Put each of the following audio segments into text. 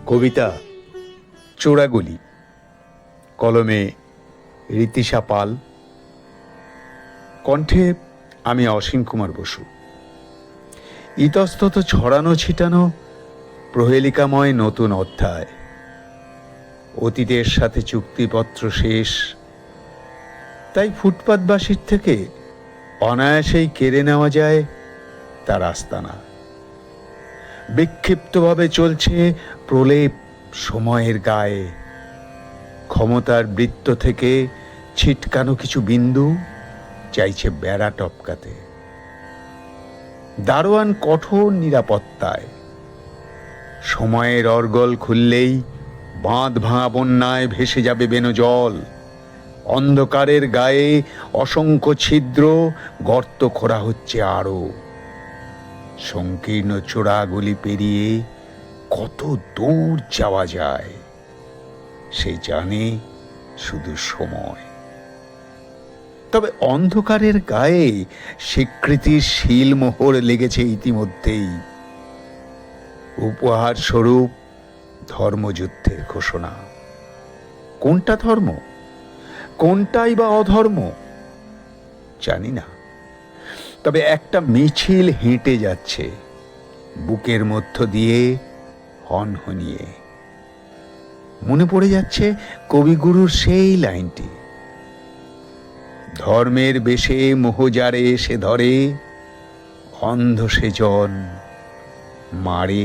কবিতা চোরাগুলি, কলমে রীতিশা পাল, কণ্ঠে আমি অসীম কুমার বসু। ইতস্তত ছড়ানো ছিটানো প্রহেলিকাময় নতুন অধ্যায়। অতীতের সাথে চুক্তিপত্র শেষ, তাই ফুটপাতবাসীর থেকে অনায়াসেই কেড়ে নেওয়া যায় তার আস্তানা। বিক্ষিপ্তভাবে চলছে প্রলেপ সময়ের গায়ে। ক্ষমতার বৃত্ত থেকে ছিটকানো কিছু বিন্দু চাইছে বেড়া টপকাতে। দারোয়ান কঠোর নিরাপত্তায়। সময়ের অর্গল খুললেই বাঁধ ভাঙা বন্যায় ভেসে যাবে বেনজল। অন্ধকারের গায়ে অসংখ্য ছিদ্র, গর্ত খোঁড়া হচ্ছে আরো। সংকীর্ণ চোরাগুলি পেরিয়ে কত দূর যাওয়া যায় সে জানে শুধু সময়। তবে অন্ধকারের গায়ে স্বীকৃতির শিলমোহর লেগেছে ইতিমধ্যেই। উপহার স্বরূপ ধর্মযুদ্ধের ঘোষণা। কোনটা ধর্ম, কোনটাই বা অধর্ম জানি না, তবে একটা মিছিল হেঁটে যাচ্ছে বুকের মধ্য দিয়ে হনহনিয়ে। মনে পড়ে যাচ্ছে কবিগুরুর সেই লাইনটি, ধর্মের বেশে মোহজারে এসে ধরে, অন্ধ সেজন মারে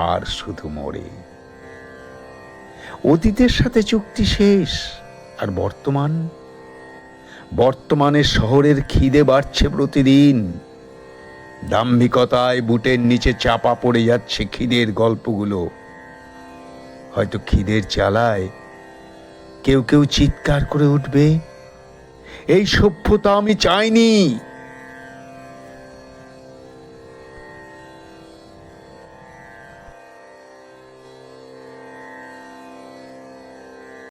আর শুধু মরে। অতীতের সাথে চুক্তি শেষ, আর বর্তমানের শহরের খিদে বাড়ছে প্রতিদিন। দাম্ভিকতায় বুটের নিচে চাপা পড়ে যাচ্ছে খিদের গল্পগুলো। হয়তো খিদের জ্বালায় কেউ কেউ চিৎকার করে উঠবে, এই সভ্যতা আমি চাইনি।